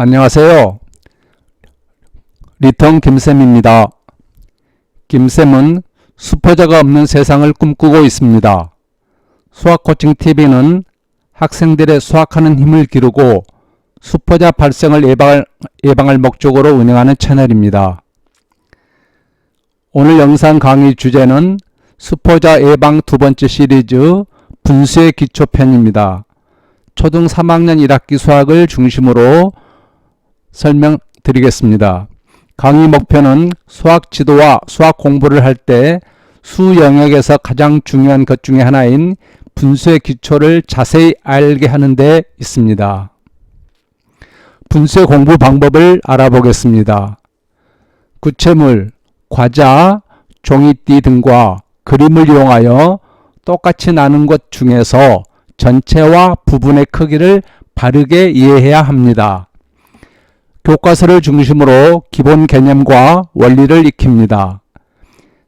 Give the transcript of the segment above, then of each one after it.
안녕하세요. 리턴 김쌤입니다. 김쌤은 수포자가 없는 세상을 꿈꾸고 있습니다. 수학코칭TV는 학생들의 수학하는 힘을 기르고 수포자 발생을 예방할 목적으로 운영하는 채널입니다. 오늘 영상 강의 주제는 수포자 예방 두 번째 시리즈 분수의 기초편입니다. 초등 3학년 1학기 수학을 중심으로 설명드리겠습니다. 강의 목표는 수학 지도와 수학 공부를 할 때 수 영역에서 가장 중요한 것 중에 하나인 분수의 기초를 자세히 알게 하는 데 있습니다. 분수의 공부 방법을 알아보겠습니다. 구체물, 과자, 종이띠 등과 그림을 이용하여 똑같이 나눈 것 중에서 전체와 부분의 크기를 바르게 이해해야 합니다. 교과서를 중심으로 기본 개념과 원리를 익힙니다.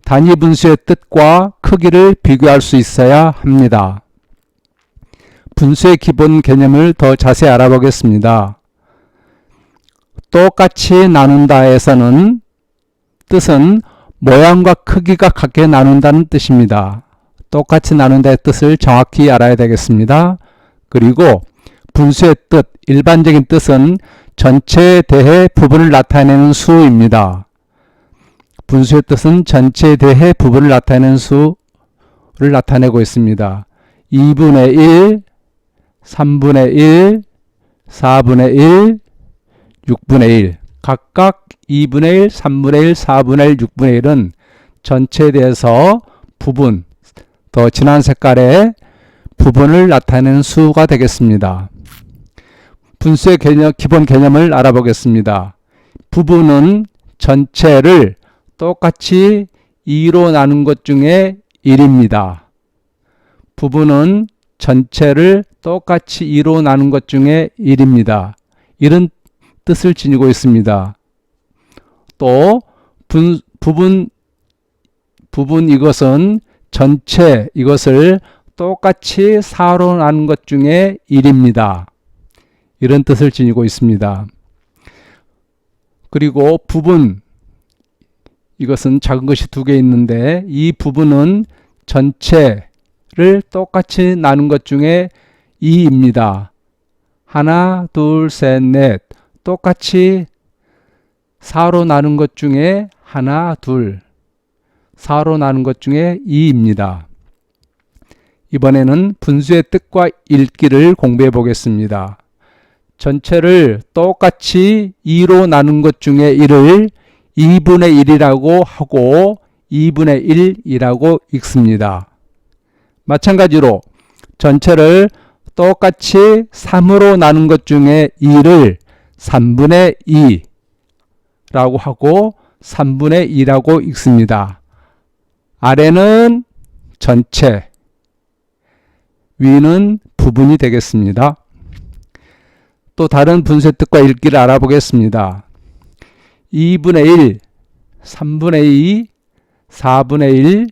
단위 분수의 뜻과 크기를 비교할 수 있어야 합니다. 분수의 기본 개념을 더 자세히 알아보겠습니다. 똑같이 나눈다에서는 뜻은 모양과 크기가 같게 나눈다는 뜻입니다. 똑같이 나눈다의 뜻을 정확히 알아야 되겠습니다. 그리고 분수의 뜻, 일반적인 뜻은 전체에 대해 부분을 나타내는 수입니다. 분수의 뜻은 전체에 대해 부분을 나타내는 수를 나타내고 있습니다. 2분의 1, 3분의 1, 4분의 1, 6분의 1 각각 2분의 1, 3분의 1, 4분의 1, 6분의 1은 전체에 대해서 부분, 더 진한 색깔의 부분을 나타내는 수가 되겠습니다. 분수의 기본 개념을 알아보겠습니다. 부분은 전체를 똑같이 2로 나눈 것 중에 1입니다. 부분은 전체를 똑같이 2로 나눈 것 중에 1입니다. 이런 뜻을 지니고 있습니다. 또 부분 이것은 전체 이것을 똑같이 4로 나눈 것 중에 1입니다. 이런 뜻을 지니고 있습니다. 그리고 부분 이것은 작은 것이 두 개 있는데 이 부분은 전체를 똑같이 나눈 것 중에 2입니다. 하나, 둘, 셋, 넷 똑같이 4로 나눈 것 중에 하나, 둘 4로 나눈 것 중에 2입니다. 이번에는 분수의 뜻과 읽기를 공부해 보겠습니다. 전체를 똑같이 2로 나눈 것 중에 1을 2분의 1이라고 하고 2분의 1이라고 읽습니다. 마찬가지로 전체를 똑같이 3으로 나눈 것 중에 2를 3분의 2라고 하고 3분의 2라고 읽습니다. 아래는 전체, 위는 부분이 되겠습니다. 또 다른 분수의 뜻과 읽기를 알아보겠습니다. 2분의 1, 3분의 2, 4분의 1,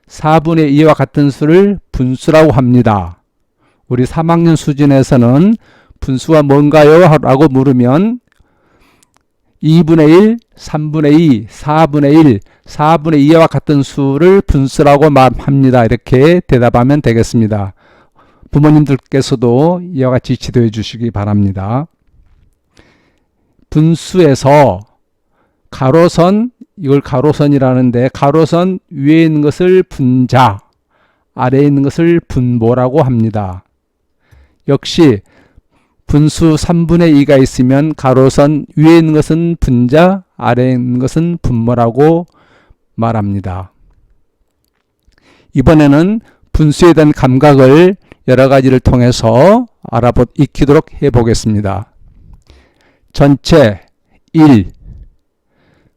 4분의 2와 같은 수를 분수라고 합니다. 우리 3학년 수준에서는 분수가 뭔가요? 라고 물으면 2분의 1, 3분의 2, 4분의 1, 4분의 2와 같은 수를 분수라고 말합니다. 이렇게 대답하면 되겠습니다. 부모님들께서도 이와 같이 지도해 주시기 바랍니다. 분수에서 가로선, 이걸 가로선이라는데 가로선 위에 있는 것을 분자, 아래에 있는 것을 분모라고 합니다. 역시 분수 3분의 2가 있으면 가로선 위에 있는 것은 분자, 아래에 있는 것은 분모라고 말합니다. 이번에는 분수에 대한 감각을 여러 가지를 통해서 익히도록 해보겠습니다. 전체 1,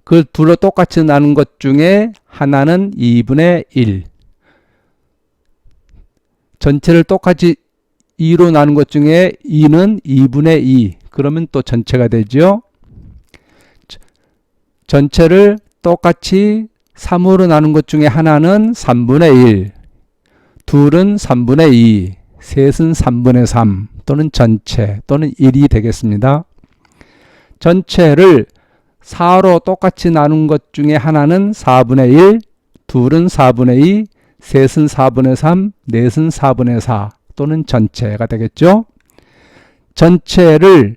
그 둘로 똑같이 나눈 것 중에 하나는 2분의 1. 전체를 똑같이 2로 나눈 것 중에 2는 2분의 2. 그러면 또 전체가 되죠. 전체를 똑같이 3으로 나눈 것 중에 하나는 3분의 1. 둘은 3분의 2. 셋은 3분의 3 또는 전체 또는 1이 되겠습니다. 전체를 4로 똑같이 나눈 것 중에 하나는 4분의 1, 둘은 4분의 2, 셋은 4분의 3, 넷은 4분의 4 또는 전체가 되겠죠. 전체를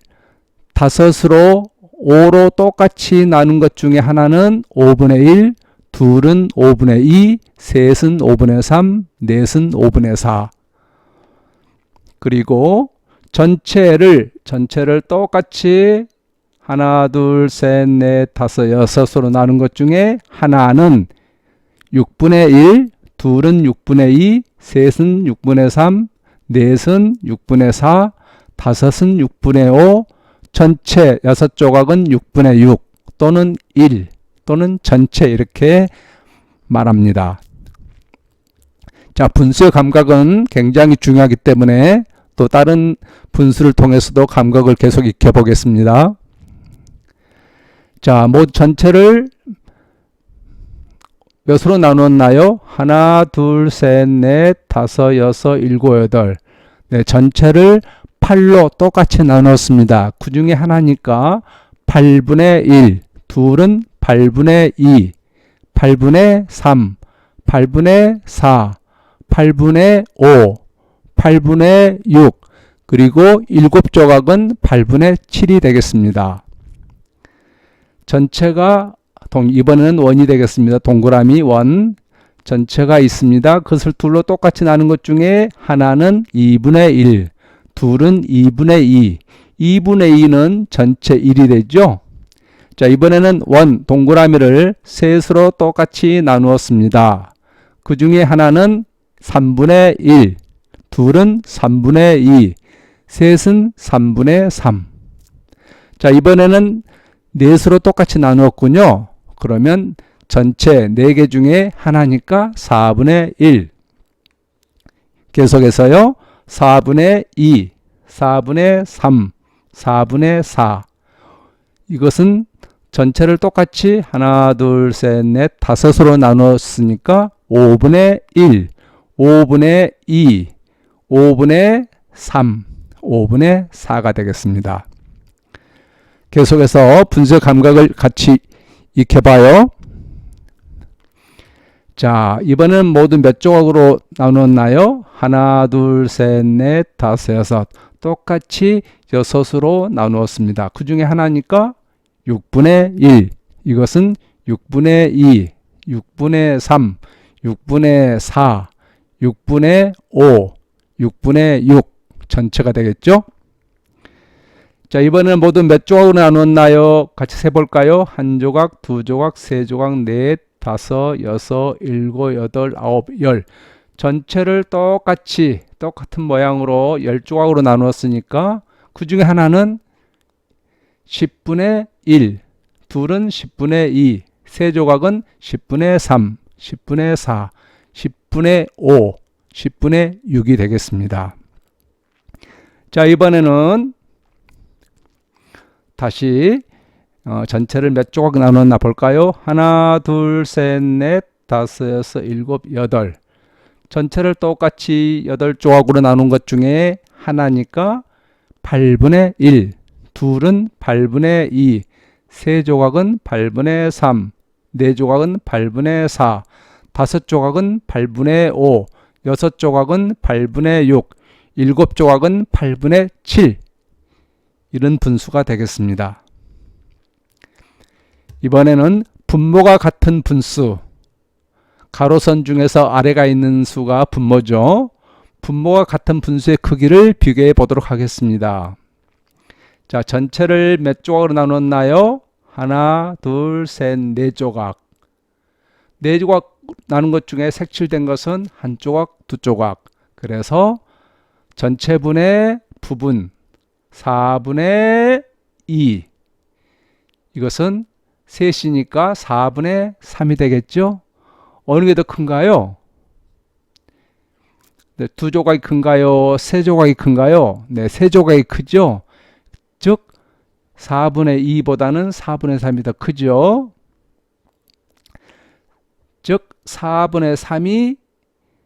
5으로 5로 똑같이 나눈 것 중에 하나는 5분의 1, 둘은 5분의 2, 셋은 5분의 3, 넷은 5분의 4. 그리고 전체를 똑같이 하나, 둘, 셋, 넷, 다섯, 여섯으로 나눈 것 중에 하나는 6분의 1, 둘은 6분의 2, 셋은 6분의 3, 넷은 6분의 4, 다섯은 6분의 5, 전체 6조각은 6분의 6 또는 1 또는 전체 이렇게 말합니다. 자, 분수의 감각은 굉장히 중요하기 때문에 또 다른 분수를 통해서도 감각을 계속 익혀보겠습니다. 자, 모두 전체를 몇으로 나누었나요? 하나, 둘, 셋, 넷, 다섯, 여섯, 일곱, 여덟. 네, 전체를 8로 똑같이 나눴습니다. 그 중에 하나니까 8분의 1, 둘은 8분의 2, 8분의 3, 8분의 4, 8분의 5, 8분의 6, 그리고 7조각은 8분의 7이 되겠습니다. 전체가 이번에는 원이 되겠습니다. 동그라미 원. 전체가 있습니다. 그것을 둘로 똑같이 나눈 것 중에 하나는 2분의 1, 둘은 2분의 2. 2분의 2는 전체 1이 되죠. 자, 이번에는 원, 동그라미를 셋으로 똑같이 나누었습니다. 그 중에 하나는 3분의 1, 둘은 3분의 2, 셋은 3분의 3. 자, 이번에는 넷으로 똑같이 나누었군요. 그러면 전체 4개 중에 하나니까 4분의 1. 계속해서요. 4분의 2, 4분의 3, 4분의 4. 이것은 전체를 똑같이 하나, 둘, 셋, 넷, 다섯으로 나눴으니까 5분의 1, 5분의 2, 5분의 3, 5분의 4가 되겠습니다. 계속해서 분수의 감각을 같이 익혀봐요. 자, 이번에는 모두 몇 조각으로 나눴나요? 하나, 둘, 셋, 넷, 다섯, 여섯. 똑같이 6으로 나누었습니다. 그 중에 하나니까 6분의 1. 이것은 6분의 2, 6분의 3, 6분의 4, 6분의 5, 6분의 6 전체가 되겠죠? 자, 이번에는 모두 몇 조각으로 나눴나요? 같이 세볼까요? 한 조각, 두 조각, 세 조각, 넷, 다섯, 여섯, 일곱, 여덟, 아홉, 열. 전체를 똑같은 모양으로 10조각으로 나누었으니까 그 중에 하나는 10분의 1, 둘은 10분의 2, 세 조각은 10분의 3, 10분의 4, 10분의 5, 10분의 6이 되겠습니다. 자, 이번에는 다시 전체를 몇 조각 나눴나 볼까요? 하나, 둘, 셋, 넷, 다섯, 여섯, 일곱, 여덟. 전체를 똑같이 8조각으로 나눈 것 중에 하나니까 8분의 1, 둘은 8분의 2, 세 조각은 8분의 3, 네 조각은 8분의 4, 다섯 조각은 8분의 5, 여섯 조각은 8분의 6, 일곱 조각은 8분의 7. 이런 분수가 되겠습니다. 이번에는 분모가 같은 분수. 가로선 중에서 아래가 있는 수가 분모죠. 분모가 같은 분수의 크기를 비교해 보도록 하겠습니다. 자, 전체를 몇 조각으로 나눴나요? 하나, 둘, 셋, 네 조각. 네 조각 나눈 것 중에 색칠된 것은 한 조각, 두 조각. 그래서 전체분의 부분 4분의 2. 이것은 셋이니까 4분의 3이 되겠죠? 어느 게 더 큰가요? 네, 두 조각이 큰가요? 세 조각이 큰가요? 네, 세 조각이 크죠? 즉 4분의 2보다는 4분의 3이 더 크죠? 즉 4분의 3이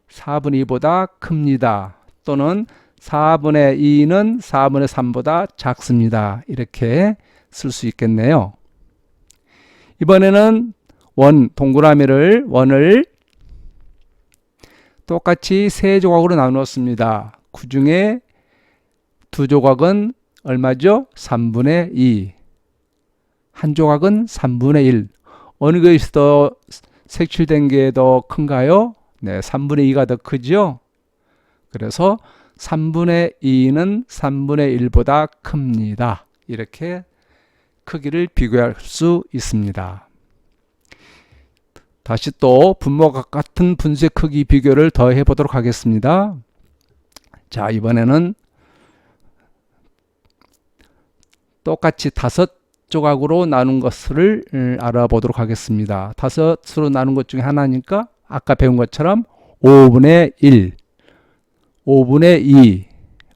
4분의 2보다 큽니다. 또는 4분의 2는 4분의 3보다 작습니다. 이렇게 쓸 수 있겠네요. 이번에는 원을 똑같이 세 조각으로 나누었습니다. 그 중에 두 조각은 얼마죠? 3분의 2. 한 조각은 3분의 1. 어느 것이 더 색칠된 게 더 큰가요? 네, 3분의 2가 더 크죠? 그래서 3분의 2는 3분의 1보다 큽니다. 이렇게 크기를 비교할 수 있습니다. 다시 또 분모가 같은 분수의 크기 비교를 더 해보도록 하겠습니다. 자, 이번에는 똑같이 5조각으로 나눈 것을 알아보도록 하겠습니다. 5으로 나눈 것 중에 하나니까 아까 배운 것처럼 5분의 1, 5분의 2,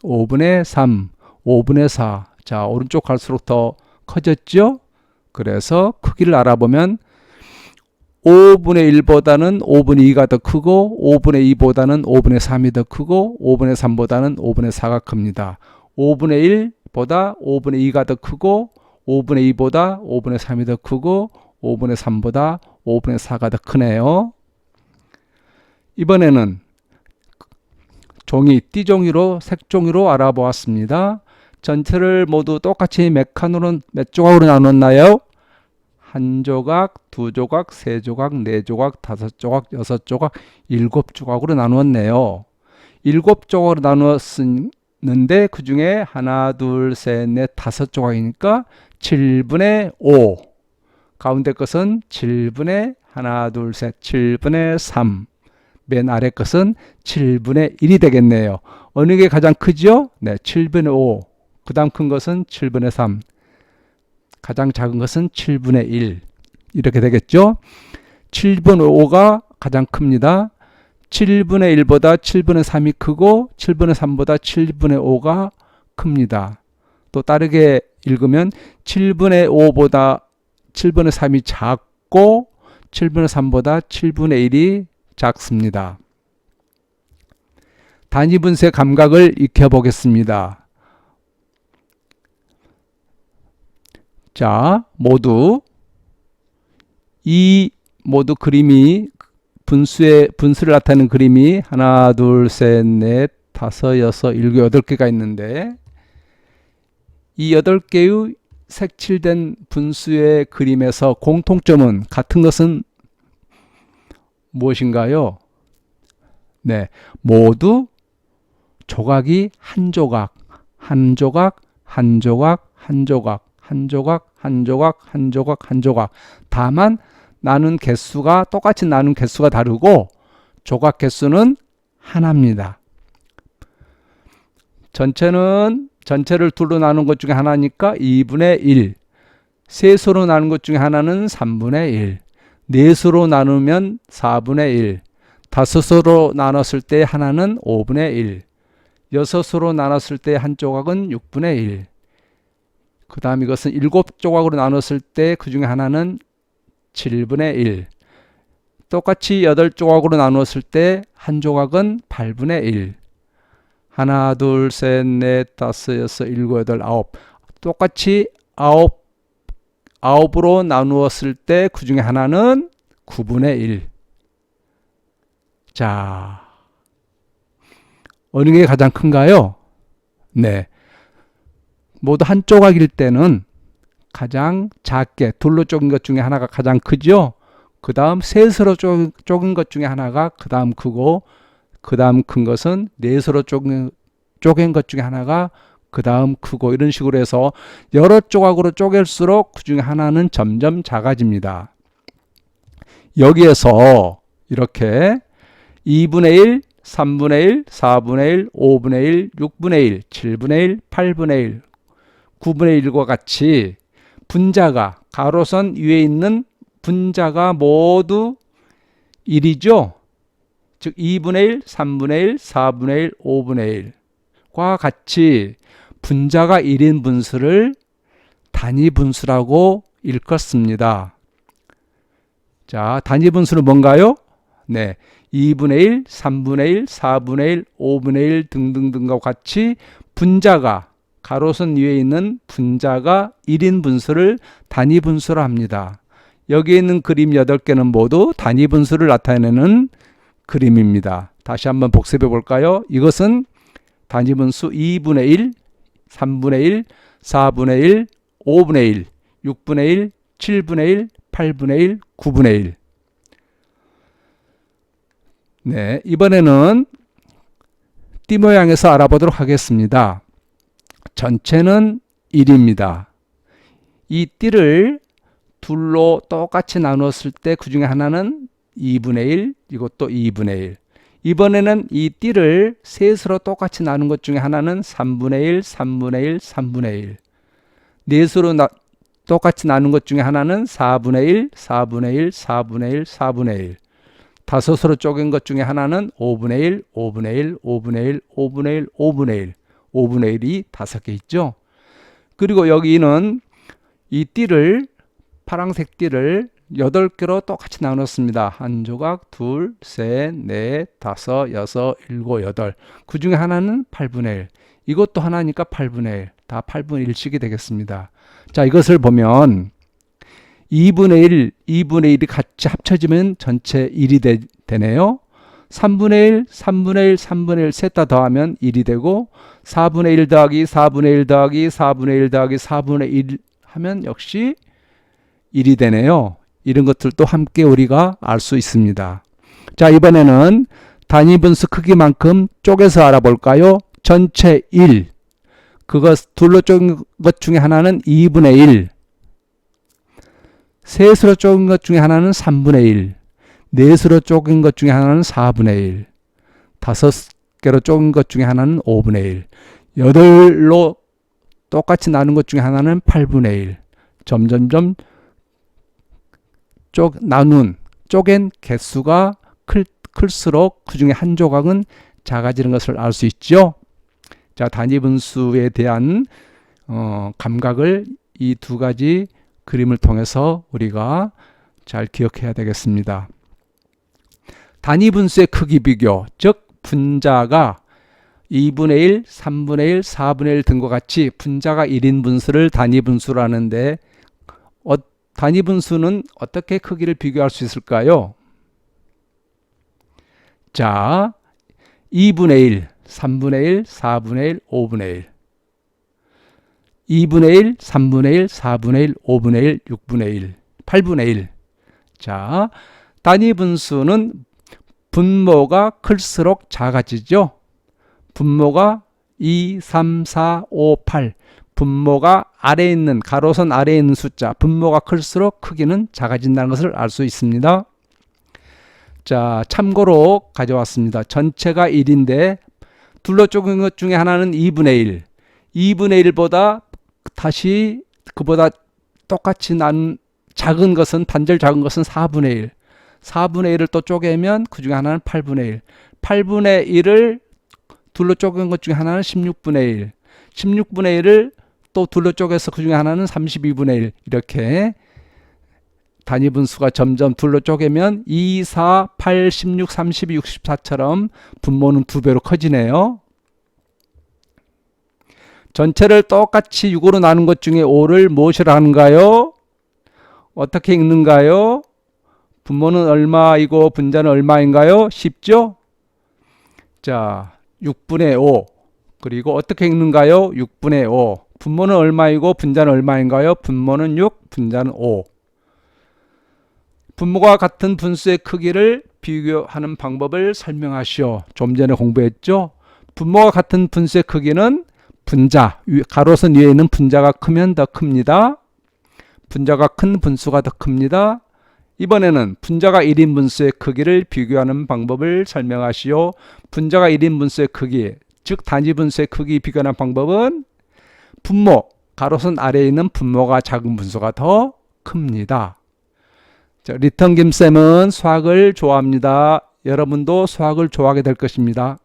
5분의 3, 5분의 4. 자, 오른쪽 갈수록 더 커졌죠? 그래서 크기를 알아보면 5분의 1보다는 5분의 2가 더 크고 5분의 2보다는 5분의 3이 더 크고 5분의 3보다는 5분의 4가 큽니다. 5분의 1보다 5분의 2가 더 크고 5분의 2보다 5분의 3이 더 크고 5분의 3보다 5분의 4가 더 크네요. 이번에는 종이, 띠종이로, 색종이로 알아보았습니다. 전체를 모두 똑같이 몇 조각으로 나눴나요? 한 조각, 두 조각, 세 조각, 네 조각, 다섯 조각, 여섯 조각, 7조각으로 나누었네요. 7조각으로 나누었는데 그 중에 하나, 둘, 셋, 넷, 5조각이니까 7분의 5. 가운데 것은 7분의 하나, 둘, 셋, 7분의 3. 맨 아래 것은 7분의 1이 되겠네요. 어느 게 가장 크죠? 네, 7분의 5. 그 다음 큰 것은 7분의 3. 가장 작은 것은 7분의 1. 이렇게 되겠죠? 7분의 5가 가장 큽니다. 7분의 1보다 7분의 3이 크고 7분의 3보다 7분의 5가 큽니다. 또 다르게 읽으면 7분의 5보다 7분의 3이 작고 7분의 3보다 7분의 1이 작습니다. 단위 분수의 감각을 익혀보겠습니다. 자, 모두 그림이 분수를 나타내는 그림이 하나, 둘, 셋, 넷, 다섯, 여섯, 일곱, 8개가 있는데 이 8개의 색칠된 분수의 그림에서 공통점은 같은 것은 무엇인가요? 네, 모두 조각이 한 조각, 한 조각, 한 조각, 한 조각, 한 조각, 한 조각, 한 조각, 한 조각. 다만 나눈 개수가 똑같이 나눈 개수가 다르고 조각 개수는 하나입니다. 전체를 둘로 나눈 것 중에 하나니까 2분의 1. 셋으로 나눈 것 중에 하나는 3분의 1. 넷으로 나누면 4분의 1. 다섯으로 나눴을 때 하나는 5분의 1. 여섯으로 나눴을 때 한 조각은 6분의 1. 그 다음 이것은 7조각으로 나눴을 때 그 중에 하나는 7분의 1. 똑같이 8조각으로 나누었을 때 한 조각은 8분의 1. 하나, 둘, 셋, 넷, 다섯, 여섯, 일곱, 여덟, 9. 똑같이 9으로 나누었을 때 그 중에 하나는 9분의 1. 자, 어느 게 가장 큰가요? 네. 모두 한 조각일 때는 가장 작게 둘로 쪼갠 것 중에 하나가 가장 크죠. 그 다음 셋으로 쪼갠 것 중에 하나가 그 다음 크고 그 다음 큰 것은 넷으로 쪼갠 것 중에 하나가 그 다음 크고 이런 식으로 해서 여러 조각으로 쪼갤수록 그 중에 하나는 점점 작아집니다. 여기에서 이렇게 2분의 1, 3분의 1, 4분의 1, 5분의 1, 6분의 1, 7분의 1, 8분의 1, 9분의 1과 같이 분자가 가로선 위에 있는 분자가 모두 1이죠. 즉 2분의 1, 3분의 1, 4분의 1, 5분의 1과 같이 분자가 1인 분수를 단위 분수라고 일컫습니다. 자, 단위 분수는 뭔가요? 네, 2분의 1, 3분의 1, 4분의 1, 5분의 1 등등등과 같이 분자가 가로선 위에 있는 분자가 1인 분수를 단위 분수로 합니다. 여기에 있는 그림 8개는 모두 단위 분수를 나타내는 그림입니다. 다시 한번 복습해 볼까요? 이것은 단위 분수 2분의 1, 3분의 1, 4분의 1, 5분의 1, 6분의 1, 7분의 1, 8분의 1, 9분의 1. 네, 이번에는 띠 모양에서 알아보도록 하겠습니다. 전체는 1입니다. 이 띠를 둘로 똑같이 나누었을 때 그 중에 하나는 2분의 1, 이것도 2분의 1. 이번에는 이 띠를 셋으로 똑같이 나눈 것 중에 하나는 3분의 1, 3분의 1, 3분의 1. 넷으로 똑같이 나눈 것 중에 하나는 4분의 1, 4분의 1, 4분의 1, 4분의 1. 다섯으로 쪼갠 것 중에 하나는 5분의 1, 5분의 1, 5분의 1, 5분의 1, 5분의 1. 5분의 1이 5개 있죠. 그리고 여기는 이 띠를, 파란색 띠를 8개로 똑같이 나눴습니다. 한 조각, 둘, 셋, 넷, 다섯, 여섯, 일곱, 여덟. 그 중에 하나는 8분의 1. 이것도 하나니까 8분의 1. 다 8분의 1씩이 되겠습니다. 자, 이것을 보면 2분의 1, 2분의 1이 같이 합쳐지면 전체 1이 되네요. 3분의 1, 3분의 1, 3분의 1 셋 다 더하면 1이 되고 4분의 1 더하기 4분의 1 더하기 4분의 1 더하기 4분의 1 하면 역시 1이 되네요. 이런 것들도 함께 우리가 알 수 있습니다. 자, 이번에는 단위 분수 크기만큼 쪼개서 알아볼까요? 전체 1. 그것 둘로 쪼갠 것 중에 하나는 2분의 1. 셋으로 쪼갠 것 중에 하나는 3분의 1. 넷으로 쪼갠 것 중에 하나는 4분의 1. 5개로 쪼갠 것 중에 하나는 5분의 1. 8로 똑같이 나눈 것 중에 하나는 8분의 1. 점점점 쪼갠 개수가 클수록 그 중에 한 조각은 작아지는 것을 알 수 있죠. 자, 단위 분수에 대한 감각을 이 두 가지 그림을 통해서 우리가 잘 기억해야 되겠습니다. 단위 분수의 크기 비교, 즉 분자가 2분의 1, 3분의 1, 4분의 1 등과 같이 분자가 1인 분수를 단위 분수로 하는데 단위 분수는 어떻게 크기를 비교할 수 있을까요? 자, 2분의 1, 3분의 1, 4분의 1, 5분의 1. 2분의 1, 3분의 1, 4분의 1, 5분의 1, 6분의 1, 8분의 1. 자, 단위 분수는 분모가 클수록 작아지죠. 분모가 2, 3, 4, 5, 8. 분모가 아래에 있는, 가로선 아래에 있는 숫자, 분모가 클수록 크기는 작아진다는 것을 알 수 있습니다. 자, 참고로 가져왔습니다. 전체가 1인데 둘로 쪼갠 것 중에 하나는 2분의 1. 2분의 1보다 다시 그보다 똑같이 난 작은 것은, 반절 작은 것은 4분의 1. 4분의 1을 또 쪼개면 그 중에 하나는 8분의 1. 8분의 1을 둘로 쪼갠 것 중에 하나는 16분의 1. 16분의 1을 또 둘로 쪼개서 그 중에 하나는 32분의 1. 이렇게 단위 분수가 점점 둘로 쪼개면 2, 4, 8, 16, 32, 64처럼 분모는 2배로 커지네요. 전체를 똑같이 6으로 나눈 것 중에 5를 무엇이라 하는가요? 어떻게 읽는가요? 분모는 얼마이고 분자는 얼마인가요? 쉽죠? 자, 6분의 5. 그리고 어떻게 읽는가요? 6분의 5. 분모는 얼마이고 분자는 얼마인가요? 분모는 6, 분자는 5. 분모가 같은 분수의 크기를 비교하는 방법을 설명하시오. 좀 전에 공부했죠? 분모가 같은 분수의 크기는 분자, 가로선 위에 있는 분자가 크면 더 큽니다. 분자가 큰 분수가 더 큽니다. 이번에는 분자가 1인 분수의 크기를 비교하는 방법을 설명하시오. 분자가 1인 분수의 크기, 즉 단위 분수의 크기 비교하는 방법은 분모, 가로선 아래에 있는 분모가 작은 분수가 더 큽니다. 자, 리턴 김쌤은 수학을 좋아합니다. 여러분도 수학을 좋아하게 될 것입니다.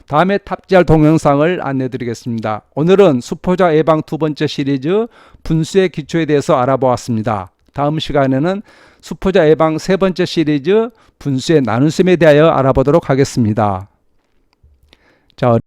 다음에 탑재할 동영상을 안내 드리겠습니다. 오늘은 수포자 예방 두 번째 시리즈 분수의 기초에 대해서 알아보았습니다. 다음 시간에는 수포자 예방 세 번째 시리즈 분수의 나눗셈에 대하여 알아보도록 하겠습니다. 자,